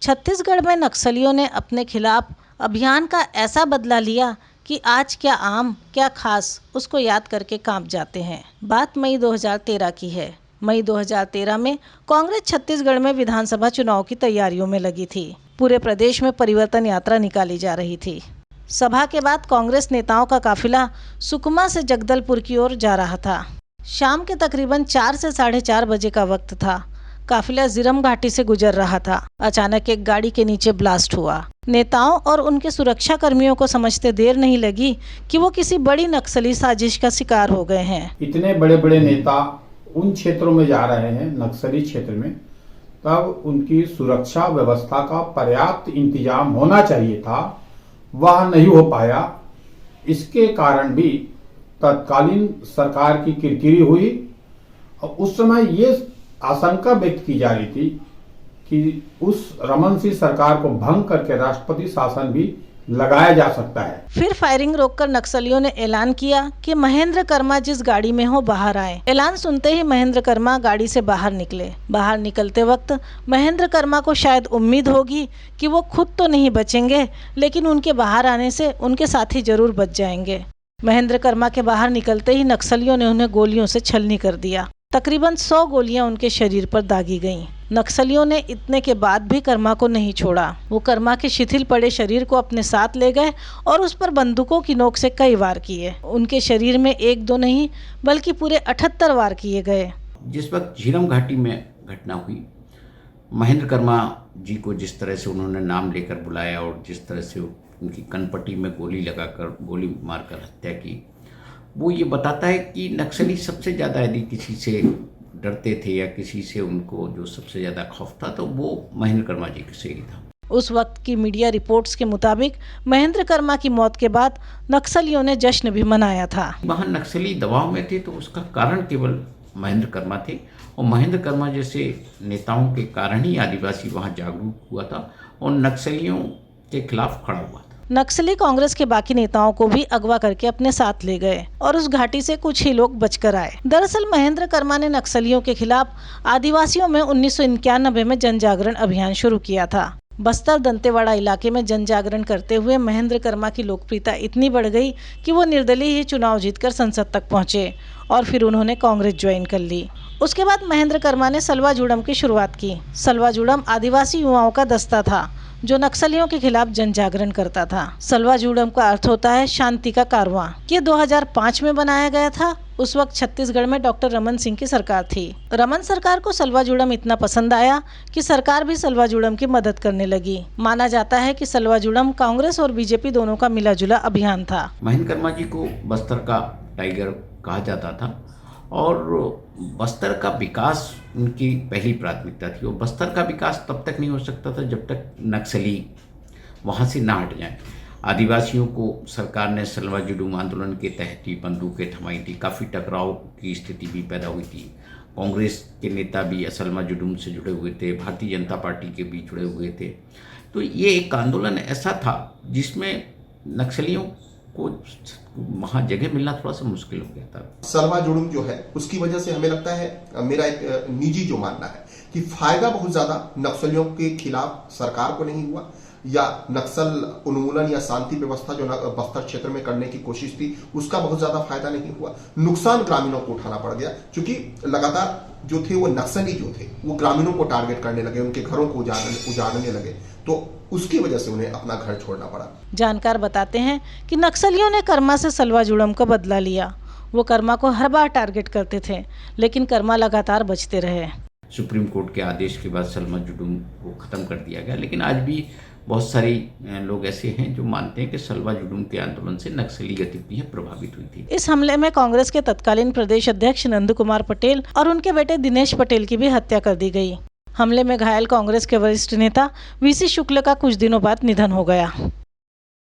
छत्तीसगढ़ में नक्सलियों ने अपने खिलाफ अभियान का ऐसा बदला लिया कि आज क्या आम क्या खास उसको याद करके कांप जाते हैं। बात मई 2013 की है। मई 2013 में कांग्रेस छत्तीसगढ़ में विधानसभा चुनाव की तैयारियों में लगी थी। पूरे प्रदेश में परिवर्तन यात्रा निकाली जा रही थी। सभा के बाद कांग्रेस नेताओं का काफिला सुकमा से जगदलपुर की ओर जा रहा था। शाम के तकरीबन 4 से 4:30 बजे का वक्त था। काफिला जिरम घाटी से गुजर रहा था। अचानक एक गाड़ी के नीचे ब्लास्ट हुआ। नेताओं और उनके सुरक्षा कर्मियों को समझते देर नहीं लगी कि वो किसी बड़ी नक्सली साजिश का शिकार हो गए हैं। इतने बड़े बड़े नेता उन क्षेत्रों में जा रहे हैं, नक्सली क्षेत्र में, तब उनकी सुरक्षा व्यवस्था का पर्याप्त इंतजाम होना चाहिए था, वह नहीं हो पाया। इसके कारण भी तत्कालीन सरकार की किरकिरी हुई और उस समय ये आशंका व्यक्त की जा रही थी कि उस रमन सिंह सरकार को भंग करके राष्ट्रपति शासन भी लगाया जा सकता है। फिर फायरिंग रोककर नक्सलियों ने ऐलान किया कि महेंद्र कर्मा जिस गाड़ी में हो बाहर आए। ऐलान सुनते ही महेंद्र कर्मा गाड़ी से बाहर निकले। बाहर निकलते वक्त महेंद्र कर्मा को शायद उम्मीद होगी कि वो खुद तो नहीं बचेंगे, लेकिन उनके बाहर आने से उनके साथी जरूर बच जाएंगे। महेंद्र कर्मा के बाहर निकलते ही नक्सलियों ने उन्हें गोलियों से छलनी कर दिया। तकरीबन 100 गोलियां उनके शरीर पर दागी गईं। नक्सलियों ने इतने के बाद भी कर्मा को नहीं छोड़ा। वो कर्मा के शिथिल पड़े शरीर को अपने साथ ले गए और उस पर बंदूकों की नोक से कई वार किए। उनके शरीर में 1-2 नहीं बल्कि पूरे 78 वार किए गए। जिस वक्त झीरम घाटी में घटना हुई, महेंद्र कर्मा जी को जिस तरह से उन्होंने नाम लेकर बुलाया और जिस तरह से उनकी कनपट्टी में गोली लगाकर गोली मारकर हत्या की, वो ये बताता है कि नक्सली सबसे ज़्यादा यदि किसी से डरते थे या किसी से उनको जो सबसे ज़्यादा खौफ था तो वो महेंद्र कर्मा जी से ही था। उस वक्त की मीडिया रिपोर्ट्स के मुताबिक महेंद्र कर्मा की मौत के बाद नक्सलियों ने जश्न भी मनाया था। वहाँ नक्सली दबाव में थे तो उसका कारण केवल महेंद्र कर्मा थे और महेंद्र कर्मा जैसे नेताओं के कारण ही आदिवासी वहाँ जागरूक हुआ था और नक्सलियों के खिलाफ खड़ा हुआ था। नक्सली कांग्रेस के बाकी नेताओं को भी अगवा करके अपने साथ ले गए और उस घाटी से कुछ ही लोग बचकर आए। दरअसल महेंद्र कर्मा ने नक्सलियों के खिलाफ आदिवासियों में 1991 में जन जागरण अभियान शुरू किया था। बस्तर दंतेवाड़ा इलाके में जन जागरण करते हुए महेंद्र कर्मा की लोकप्रियता इतनी बढ़ गई कि वो निर्दलीय ही चुनाव जीतकर संसद तक पहुंचे और फिर उन्होंने कांग्रेस ज्वाइन कर ली। उसके बाद महेंद्र कर्मा ने सलवा जुड़म की शुरुआत की। सलवा जुड़म आदिवासी युवाओं का दस्ता था जो नक्सलियों के खिलाफ जन जागरण करता था। सलवा जुड़म का अर्थ होता है शांति का कारवां। ये 2005 में बनाया गया था। उस वक्त छत्तीसगढ़ में डॉक्टर रमन सिंह की सरकार थी। रमन सरकार को सलवा जुड़म इतना पसंद आया कि सरकार भी सलवा जुड़म की मदद करने लगी। माना जाता है कि सलवा जुड़म कांग्रेस और बीजेपी दोनों का मिला जुला अभियान था। महेंद्र कर्मा जी को बस्तर का टाइगर कहा जाता था और बस्तर का विकास उनकी पहली प्राथमिकता थी। और बस्तर का विकास तब तक नहीं हो सकता था जब तक नक्सली वहाँ से ना हट जाएं। आदिवासियों को सरकार ने सलवा जुड़ूम आंदोलन के तहत ही बंदूकें थमाई थी। काफ़ी टकराव की स्थिति भी पैदा हुई थी। कांग्रेस के नेता भी सलवा जुड़ूम से जुड़े हुए थे, भारतीय जनता पार्टी के भी जुड़े हुए थे। तो ये एक आंदोलन ऐसा था जिसमें नक्सलियों को वहाँ जगह मिलना थोड़ा सा मुश्किल हो गया था। सलवा जुड़ूम जो है उसकी वजह से हमें लगता है, मेरा एक निजी जो मानना है कि फायदा बहुत ज्यादा नक्सलियों के खिलाफ सरकार को नहीं हुआ या नक्सल उन्मूलन या शांति व्यवस्था जो बस्तर क्षेत्र में करने की कोशिश थी उसका बहुत ज्यादा फायदा नहीं हुआ। नुकसान ग्रामीणों को उठाना पड़ गया क्योंकि लगातार जो थे वो नक्सली जो थे वो ग्रामीणों को टारगेट करने लगे, उनके घरों को उजाड़ने लगे, तो उसकी वजह से उन्हें अपना घर छोड़ना पड़ा। जानकार बताते हैं कि नक्सलियों ने कर्मा से सलवा जुड़म का बदला लिया। वो कर्मा को हर बार टारगेट करते थे लेकिन कर्मा लगातार बचते रहे। सुप्रीम कोर्ट के आदेश के बाद सलवा जुड़ूम को खत्म कर दिया गया, लेकिन आज भी बहुत सारी लोग ऐसे हैं जो मानते हैं कि सलवा जुड़ूम के आंदोलन से नक्सली गतिविधियां प्रभावित हुई थी। इस हमले में कांग्रेस के तत्कालीन प्रदेश अध्यक्ष नंद कुमार पटेल और उनके बेटे दिनेश पटेल की भी हत्या कर दी गई। हमले में घायल कांग्रेस के वरिष्ठ नेता वीसी शुक्ल का कुछ दिनों बाद निधन हो गया।